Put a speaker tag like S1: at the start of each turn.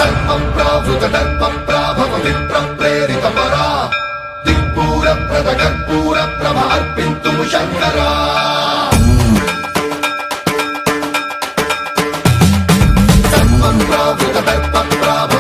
S1: సర్వప్రావృత దర్పప్రాభవ విప్రప్రేరిత పరా దిక్పూర ప్రద కర్పూర ప్రభ అర్పింతుము శంకరా సర్వప్రావృత దర్పప్రాభవ